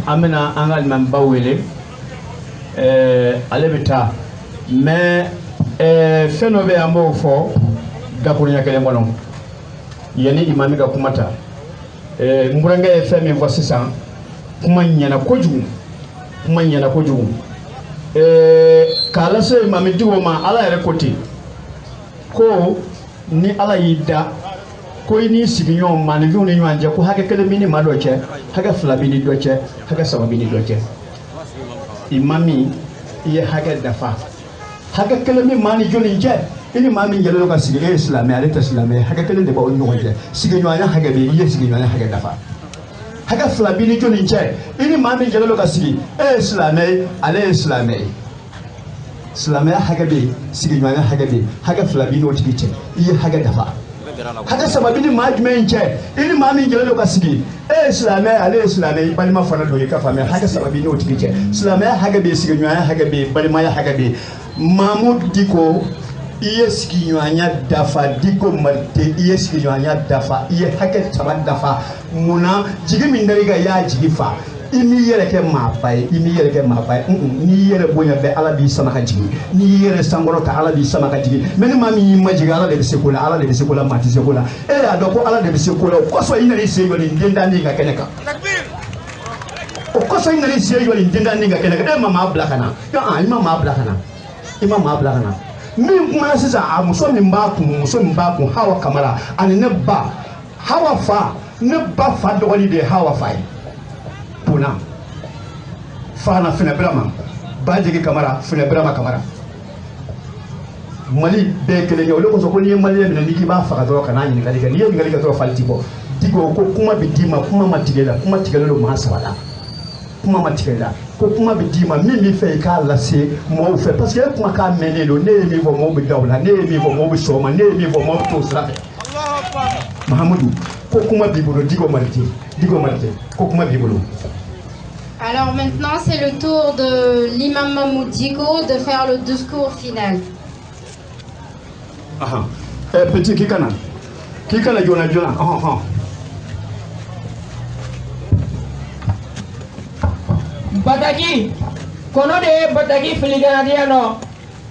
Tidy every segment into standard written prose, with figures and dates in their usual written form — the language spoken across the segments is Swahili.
amena angal man bawele alebita mais fenobe ambo fo gakunya kele ngono yani imami ga kumata mburanga femi fo sisan kuma nyana kojugu kala se imami diwo ma ala yere koti ko ni ala yida ko ni siginyo man vi oni nyanje ko hage kele mini madoche hage flabini doche hage sababini doche imami ye hage dafa hage kele mi mani joni nje ini mami ngelo ka sigi islam ya leta islam hage kele de ba oni nyanje siginyo anya hage be ye siginyo anya hage dafa hage flabini joni nje ini mami ngelo ka sigi islam ale islam islamaya hagabe siginwana hagabe haga flabino tikiche iye haga dafa haga sababini majmenche ili mami ngelo ka sigi islamaya ale islamaya balima fana do yaka fami haga sababino tikiche islamaya hagabe siginwana hagabe balima ya hagabe mamud diko iye siginwana dafa diko marte iye siginwana dafa iye haga taban dafa muna jigi mindariga ya jigifa imi yere ke mapai ni yere bonya be ala bi sama ka jigi ni yere sangoro ta ala bi sama ka jigi meni mami majiga ala de sekula mati sekula ado ko ala de sekula ko so ina ni seyo ni ndenda ni ga keneka takbir o ko so ina ni seyo ni ndenda ni ga keneka mama abla kana ya imam abla kana min kuma sisa a muso min ba ku hawa kamara ani ne ba hawa fa ne ba fa dogoni de hawa fa puna fana fina brama bajigi kamara fina brama kamara mali be kele nyaw leko so ko ni mali be niki ba fa do kana ni kali kali ni kali to falti ko digo ko kuma bi dima kuma matigela lo ma sabala kuma matigela ko kuma bi dima mi fe ka la se mo fe parce que kuma ka menelo ne mi vo mo bi dawla ne mi vo mo bi soma ne mi vo mo to sra Allahu akbar Mahamadou ko kuma bi bolo digo marti ko kuma bi bolo. Alors maintenant, c'est le tour de l'imam Mahmoud Diko de faire le discours final. Petit Kikana jona. Bataki, kono de bataki filigana diano,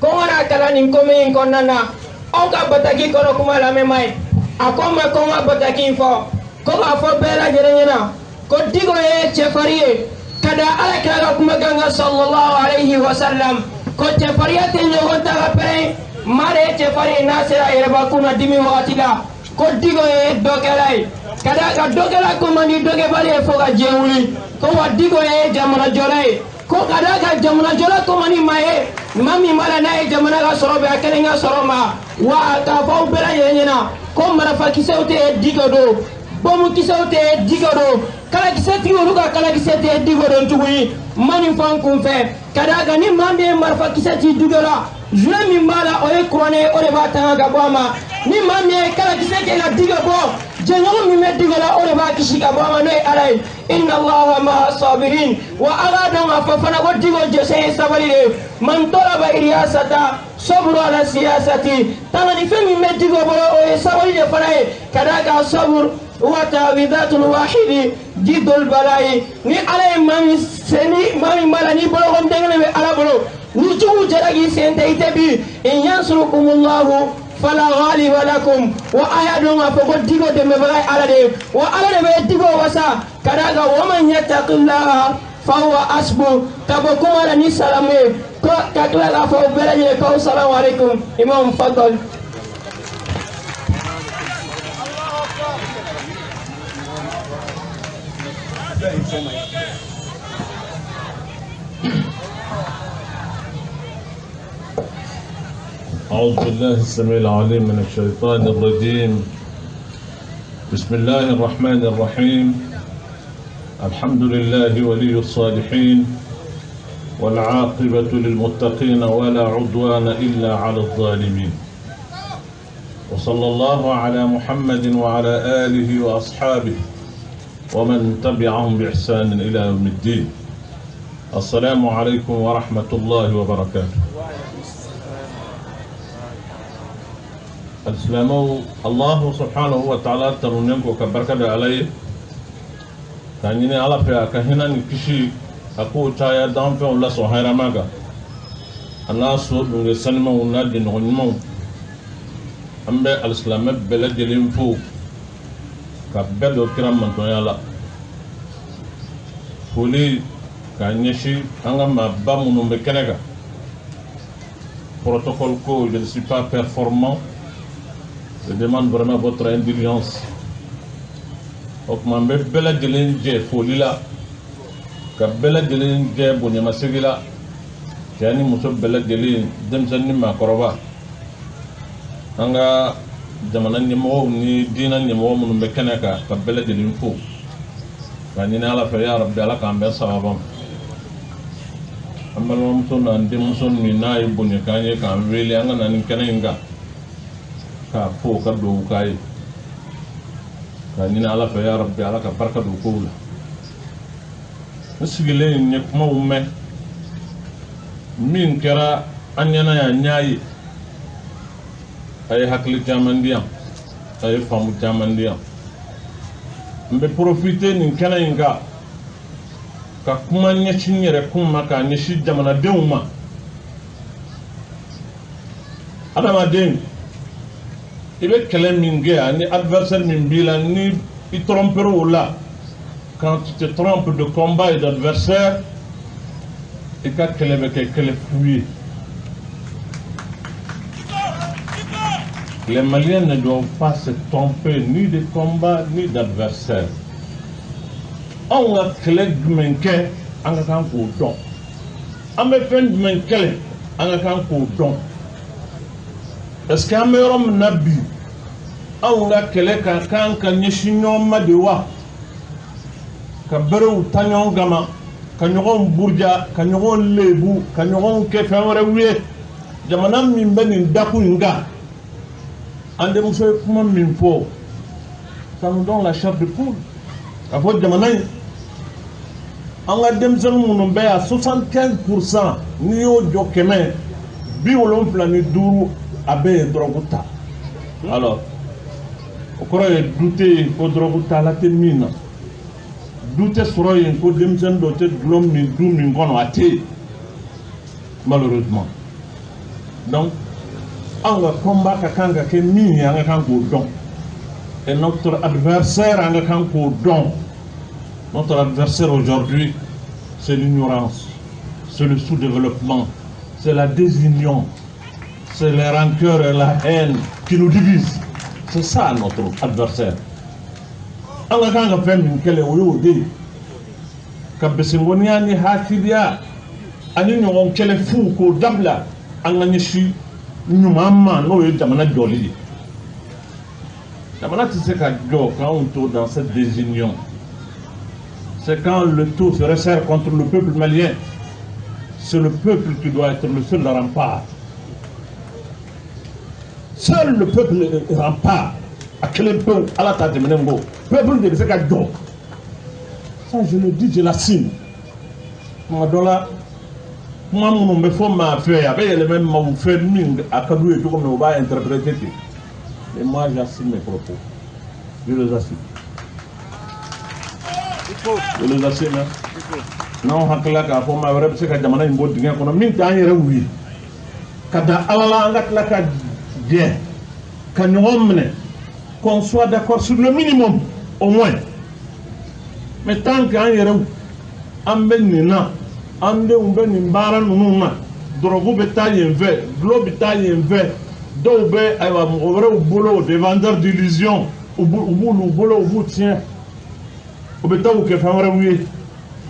kongana kalani komi konana, onka bataki kono kuma la memai, akoma koma bataki fo, koma fo bela jerenyana, ko digo e chefariye. Kada ala kala kuma ganga sallallahu alaihi wasallam ko te fariyate nyogonta gapere mare te fari nasira yerba kuna dimi watila ko digo e dogelay kada ka dogela ko mani doge bali e foga jewuli ko wa digo e jamana jolay ko kada ka jamana jola ko mani maye mami mala na e jamana ga sorobe akelenga soroma wa ka fo bela yenyena ko mara fakisewte e digo do bomu kisewte e digo do kala kiseti oluga kala kiseti e digo do ntugui mani fan kunfe kada ga ni mambe marfa kiseti dugala jule mi mala o e kurane o le batanga ga boma ni mambe kala kiseti la digo bo jenyo mi me digo la o le ba kishika boma no alai inna allaha ma sabirin wa arada ma fa fana go digo je se sabalire man talaba iriyasata sabru ala siyasati tangani fe mi me digo bo o e sabalire fana kada ga sabur وتعويذات الواحد جد البلاء ni ala mami seni mami mala ni bolo gom dengene be ala bolo ni jugu jaragi sente itebi in yansurukumullahu fala ghaliba lakum wa ayadu ma fogo digo de me bagay ala de wa ala de be digo wasa kadaga wa man yattaqillaha fa huwa asbu tabako ala ni salame ko kakla fa belaje ko assalamu alaikum imam fadal أعوذ بالله السميع العليم من الشيطان الرجيم. بسم الله الرحمن الرحيم. الحمد لله ولي الصالحين والعاقبة للمتقين ولا عدوان إلا على الظالمين. وصلى الله على محمد وعلى آله وأصحابه ومن تبعهم بإحسان إلى يوم الدين. السلام عليكم ورحمة الله وبركاته. السلام الله سبحانه وتعالى ترونينكو كبركة عليه Kanyine ala fe akahina ni kishi ako chaya dan fe la so hayra maga ana so dunge sanma wona de no nyimo ambe al-islam bela jelim fu ka bedo kiram man to yala fuli kanyeshi anga mabba munu be kenega protocole ko je ne suis pas performant. Je demande vraiment votre indulgence. Donc, ma belle de folie là, que belle de bonne massigila, qui a une moto belle de demzani ma corova. Anga jamana ni dina ni mo mun be kanaka ka belle de l'info. Kanina la fa ya rabbi ala kan be sababam. Amma lo muso na ndi muso ni na yi bonye kanye kan wele anga na ni kanenga. Ka fo ka do kai ka ni ala fa ya rabbi ala ka barka do ko la sigile ni kuma umme min kera anyana ya nyaayi ay hakli jamandiya ay famu jamandiya mbe profiter ni kana inga ka kuma nyachi nyere kuma ka nyashi jamana deuma adama den ibe kele minge ani adversaire min bila ni i tromper ou là quand tu te trompes de combat et d'adversaire et ka kele be kele fouiller. Les Maliens ne doivent pas se tromper ni de combat ni d'adversaire. On a kele gumenke anga kan ko don ame fen gumenke anga kan ko don. Est-ce qu'un meilleur nabi on a kele kan nyeshinyo madewa ka bero tanyon gama ka nyogon burja ka nyogon lebu ka nyogon ke fawre wiye jamana min benin daku nga ande muso kuma min fo ça nous donne la chair de poule a fo jamana on a demzal munun be à 75% ni yo jokeme bi wolon plani duru abe droguta. Alors au cours de douter ko droguta la temina douter soroyen ko demzen dote glom min du min gono ate malheureusement. Donc on va combat kanga ke mini anga kan ko don et notre adversaire anga kan ko don. Notre adversaire aujourd'hui c'est l'ignorance, c'est le sous-développement, c'est la désunion, c'est les rancœurs et la haine qui nous divisent. C'est ça notre adversaire. Anga kanga femme kele oyode kabesengoni ani hakidia ani nyon kele fu ko dabla anga nyishi nyumama no ye jamana doli. Jamana tise ka do quand on tourne dans cette désunion. C'est quand le tout se resserre contre le peuple malien. C'est le peuple qui doit être le seul rempart. Seul le peuple rempart. À quel peuple à la tête de Menengo. Peuple de Sekadjo. Ça je le dis, je l'assume. Moi, mon me faut ma faire. Avec les mêmes mots faire mine à Kadou et tout comme on va interpréter. Et moi j'assume mes propos. Je les assume. Je les assume. Non, hakla ka fo ma wara se ka jamana imbo dinga kono min ta yere wi kada alala ngat la ka bien ka nyomne qu'on soit d'accord sur le minimum au moins. Mais tant qu'en yere amben nina ande umben mbara nunuma drogu betaille enve glo betaille enve do be aywa mo wara boulot des vendeurs d'illusions au boulot au bout tien au betaou ke famara wi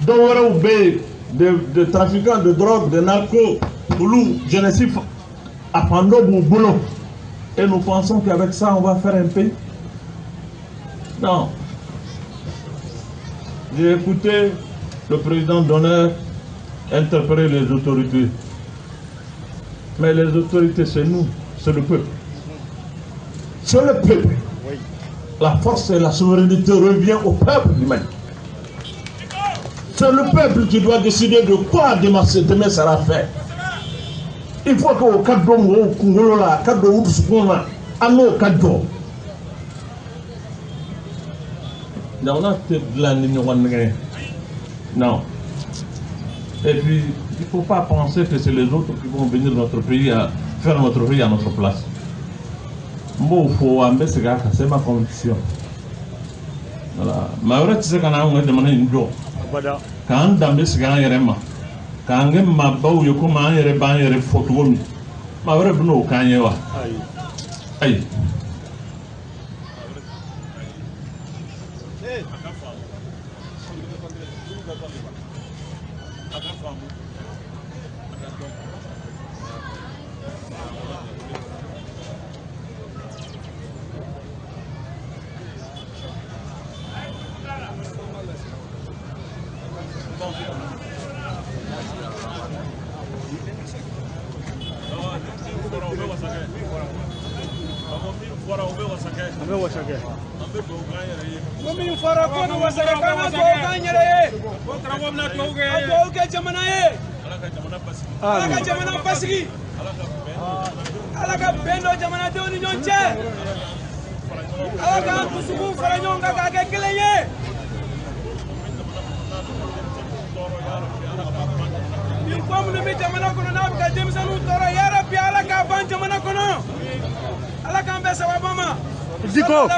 de trafiquants de drogue, de narcos, je ne suis à prendre mon boulot. Et nous pensons qu'avec ça, on va faire un pays. Non. J'ai écouté le président d'honneur interpeller les autorités. Mais les autorités, c'est nous, c'est le peuple. C'est le peuple. La force et la souveraineté revient au peuple du Mali. C'est le peuple qui doit décider de quoi demain sera fait. Il faut que au cadre de Congolo là, cadre de à nos cadres. on a peut-être de la ligne. Non. Et puis, il ne faut pas penser que c'est les autres qui vont venir dans notre pays à faire notre pays à notre place. Moi, il faut c'est ma conviction. Voilà. Mais vrai, tu sais qu'on a demandé une joie. Quand on a c'est un quand on m'a bau yo kuma an yɛrɛ b'an yɛrɛ fɔ cogo min maa wɛrɛ bɛ n'o k'an ye wa ayi Diko